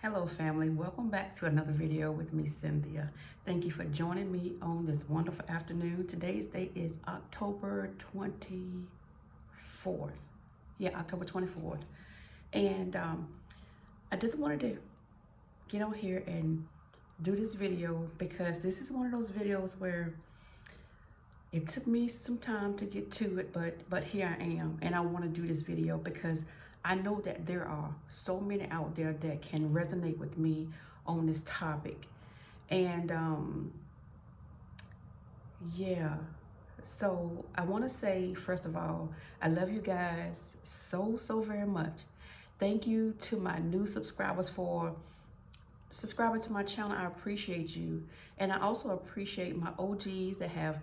Hello family, welcome back to another video with me, Cynthia. Thank you for joining me on this wonderful afternoon. Today's date is October 24th. Yeah, October 24th. And I just wanted to get on here and do this video because this is one of those videos where it took me some time to get to it, but here I am, and I want to do this video because I know that there are so many out there that can resonate with me on this topic. And yeah, so I want to say, first of all, I love you guys so very much. Thank you to my new subscribers for subscribing to my channel. I appreciate you. And I also appreciate my OGs that have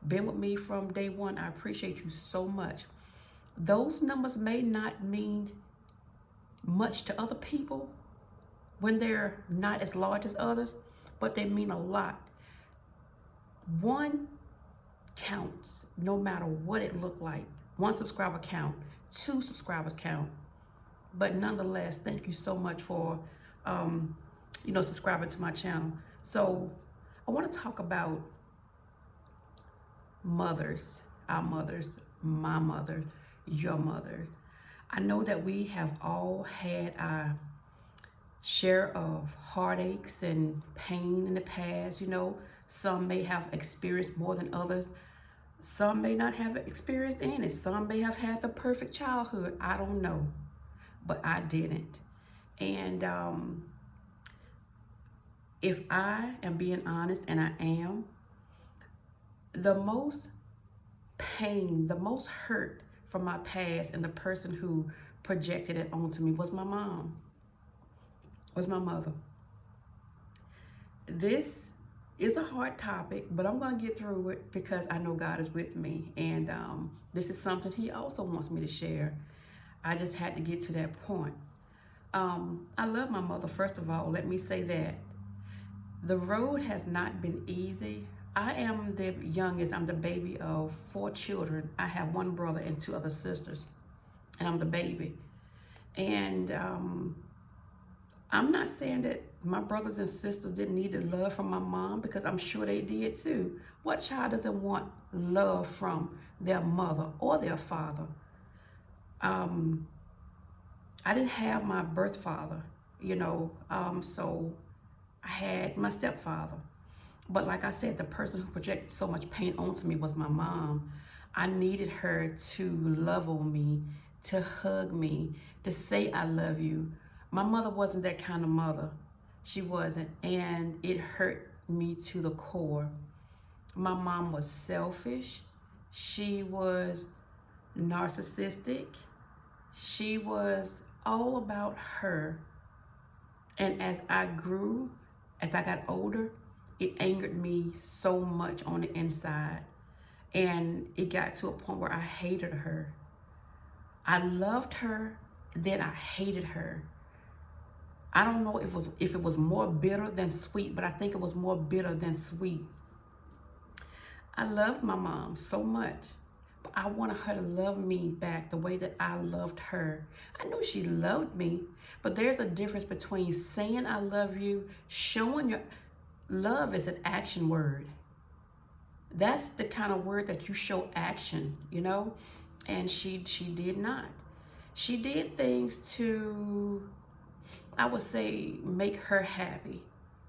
been with me from day one. I appreciate you so much. Those numbers may not mean much to other people when they're not as large as others, but they mean a lot. One counts no matter what it looked like. One subscriber count, two subscribers count. But nonetheless, thank you so much for subscribing to my channel. So I want to talk about mothers, our mothers, my mother, your mother. I know that we have all had our share of heartaches and pain in the past. Some may have experienced more than others. Some may not have experienced any. Some may have had the perfect childhood. I don't know, but I didn't. And if I am being honest, and I am, the most pain, the most hurt from my past and the person who projected it onto me was my mom, was my mother. This is a hard topic, but I'm going to get through it because I know God is with me. And this is something He also wants me to share. I just had to get to that point. I love my mother, first of all. Let me say that. The road has not been easy. I am the youngest. I'm the baby of 4 children. I have 1 brother and 2 other sisters, and I'm the baby. And I'm not saying that my brothers and sisters didn't need the love from my mom, because I'm sure they did too. What child doesn't want love from their mother or their father? I didn't have my birth father, so I had my stepfather. But like I said, the person who projected so much pain onto me was my mom. I needed her to love on me, to hug me, to say I love you. My mother wasn't that kind of mother. She wasn't, and it hurt me to the core. My mom was selfish. She was narcissistic. She was all about her. And as I grew, as I got older, it angered me so much on the inside. And it got to a point where I hated her. I loved her, then I hated her. I don't know if it was more bitter than sweet, but I think it was more bitter than sweet. I loved my mom so much, but I wanted her to love me back the way that I loved her. I knew she loved me, but there's a difference between saying I love you, showing your love is an action word. That's the kind of word that you show action, and she did not. She did things to, I would say, make her happy.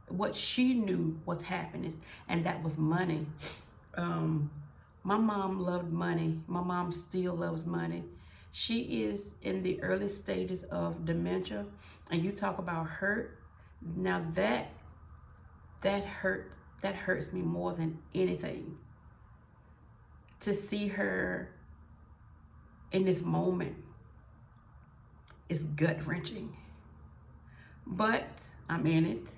What she knew was happiness, and that was money. My mom loved money. My mom still loves money. She is in the early stages of dementia, and you talk about hurt. Now that hurts me more than anything. To see her in this moment is gut-wrenching. But I'm in it.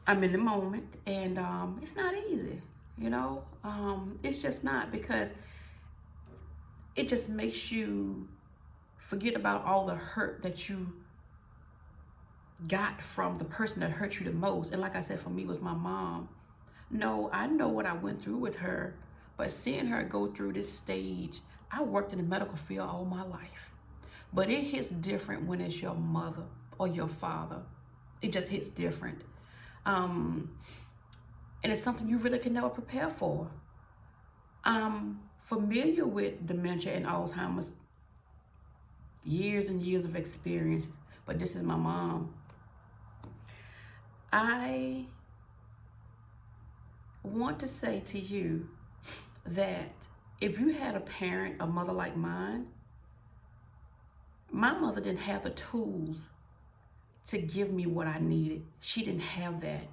I'm in the moment, and it's not easy, it's just not, because it just makes you forget about all the hurt that you got from the person that hurt you the most. And like I said, for me, it was my mom. No, I know what I went through with her, but seeing her go through this stage, I worked in the medical field all my life. But it hits different when it's your mother or your father. It just hits different. And it's something you really can never prepare for. I'm familiar with dementia and Alzheimer's, years and years of experience, but this is my mom. I want to say to you that if you had a parent, a mother like mine, my mother didn't have the tools to give me what I needed. She didn't have that.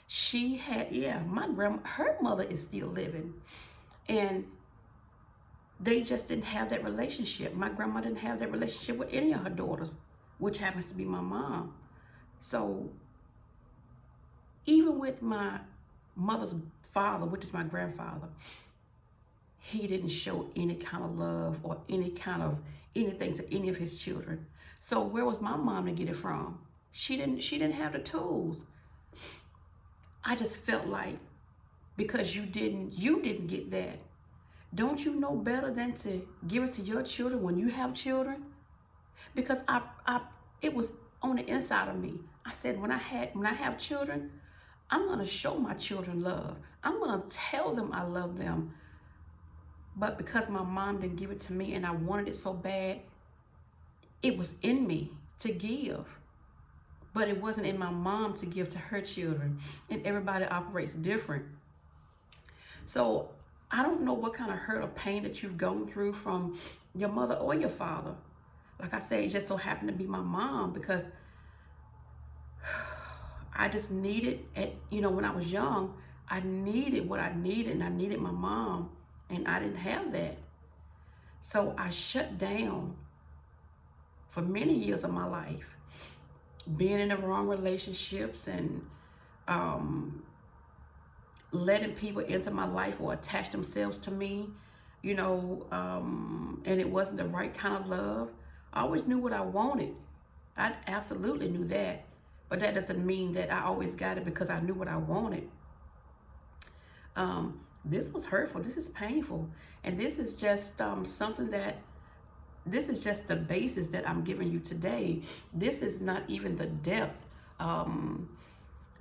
She had, my grandma, her mother is still living. And they just didn't have that relationship. My grandma didn't have that relationship with any of her daughters, which happens to be my mom. So even with my mother's father, which is my grandfather, he didn't show any kind of love or any kind of anything to any of his children. So where was my mom to get it from? She didn't have the tools. I just felt like because you didn't get that, don't you know better than to give it to your children when you have children? Because it was on the inside of me. I said when I have children, I'm gonna show my children love. I'm gonna tell them I love them. But because my mom didn't give it to me and I wanted it so bad, it was in me to give. But it wasn't in my mom to give to her children. And everybody operates different. So I don't know what kind of hurt or pain that you've gone through from your mother or your father. Like I said, it just so happened to be my mom because I just needed, when I was young, I needed what I needed, and I needed my mom, and I didn't have that. So I shut down for many years of my life, being in the wrong relationships and letting people into my life or attach themselves to me, and it wasn't the right kind of love. I always knew what I wanted. I absolutely knew that. But that doesn't mean that I always got it because I knew what I wanted. This was hurtful. This is painful. And this is just this is just the basis that I'm giving you today. This is not even the depth. A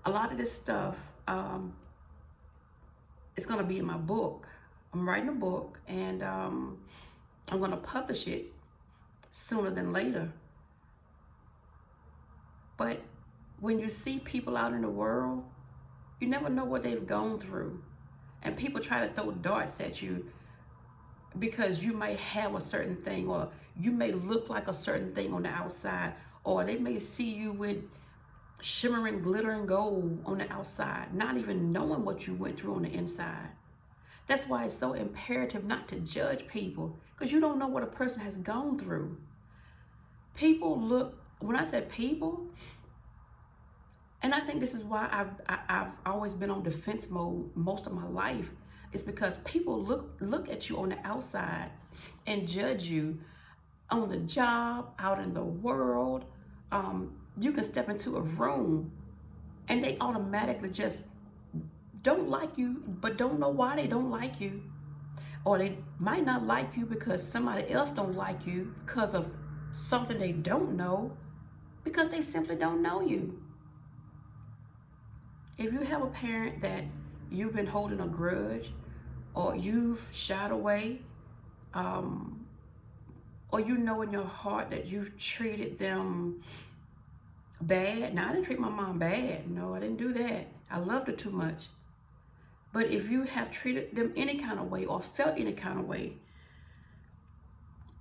lot of this stuff, it's going to be in my book. I'm writing a book, and I'm going to publish it sooner than later. But when you see people out in the world, you never know what they've gone through. And people try to throw darts at you because you may have a certain thing, or you may look like a certain thing on the outside, or they may see you with shimmering, glittering gold on the outside, not even knowing what you went through on the inside. That's why it's so imperative not to judge people, because you don't know what a person has gone through. People look, when I said people, and I think this is why I've always been on defense mode most of my life, is because people look at you on the outside and judge you on the job, out in the world. You can step into a room and they automatically just don't like you, but don't know why they don't like you. Or they might not like you because somebody else don't like you because of something they don't know, because they simply don't know you. If you have a parent that you've been holding a grudge, or you've shied away, or you know in your heart that you've treated them bad. Now, I didn't treat my mom bad. No, I didn't do that. I loved her too much. But if you have treated them any kind of way or felt any kind of way,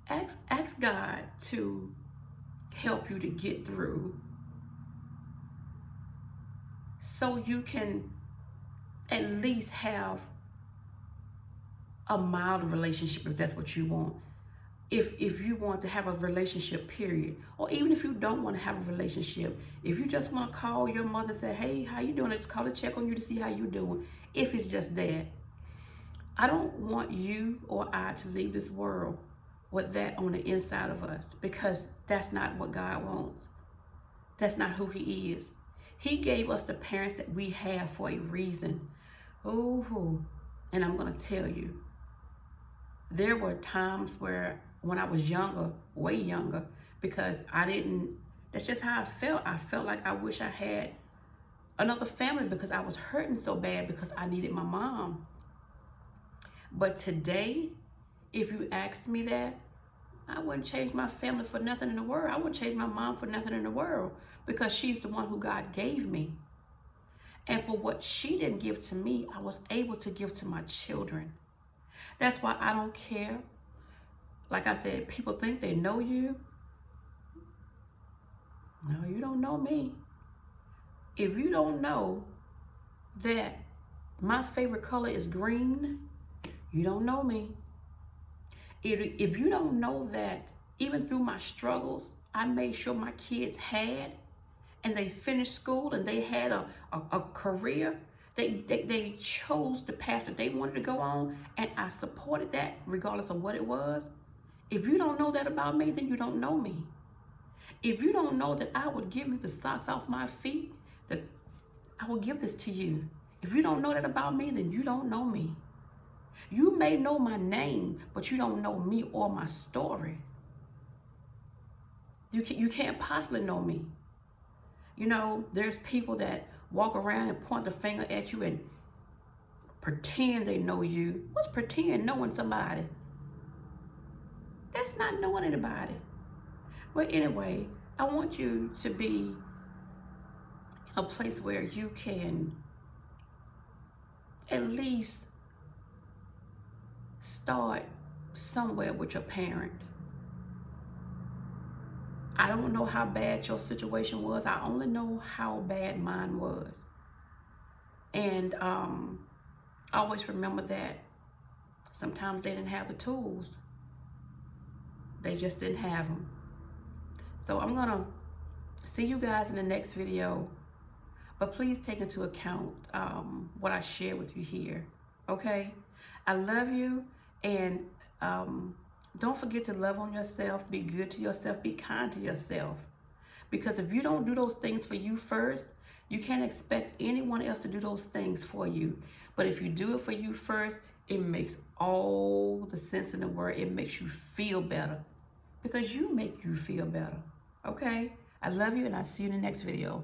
ask God to help you to get through, so you can at least have a mild relationship, if that's what you want. If you want to have a relationship, period. Or even if you don't want to have a relationship, if you just want to call your mother and say, hey, how you doing? Just call to check on you to see how you doing. If it's just that. I don't want you or I to leave this world with that on the inside of us, because that's not what God wants. That's not who He is. He gave us the parents that we have for a reason. Oh, and I'm going to tell you, there were times where when I was younger, way younger, because I didn't That's just how I felt. I felt like I wish I had another family because I was hurting so bad because I needed my mom. But today, if you ask me that, I wouldn't change my family for nothing in the world. I wouldn't change my mom for nothing in the world because she's the one who God gave me. And for what she didn't give to me, I was able to give to my children. That's why I don't care. Like I said, people think they know you. No, you don't know me. If you don't know that my favorite color is green, you don't know me. If you don't know that even through my struggles, I made sure my kids had and they finished school and they had a career. They chose the path that they wanted to go on, and I supported that regardless of what it was. If you don't know that about me, then you don't know me. If you don't know that I would give you the socks off my feet, that I will give this to you. If you don't know that about me, then you don't know me. You may know my name, but you don't know me or my story. You can't possibly know me. You know, there's people that walk around and point the finger at you and pretend they know you. What's pretend knowing somebody? That's not knowing anybody. But anyway, I want you to be in a place where you can at least start somewhere with your parent. I don't know how bad your situation was. I only know how bad mine was. And always remember that sometimes they didn't have the tools. They just didn't have them. So I'm gonna see you guys in the next video, but please take into account what I share with you here, okay? I love you, and don't forget to love on yourself, be good to yourself, be kind to yourself. Because if you don't do those things for you first, you can't expect anyone else to do those things for you. But if you do it for you first, it makes all the sense in the world. It makes you feel better because you make you feel better. Okay? I love you, and I'll see you in the next video.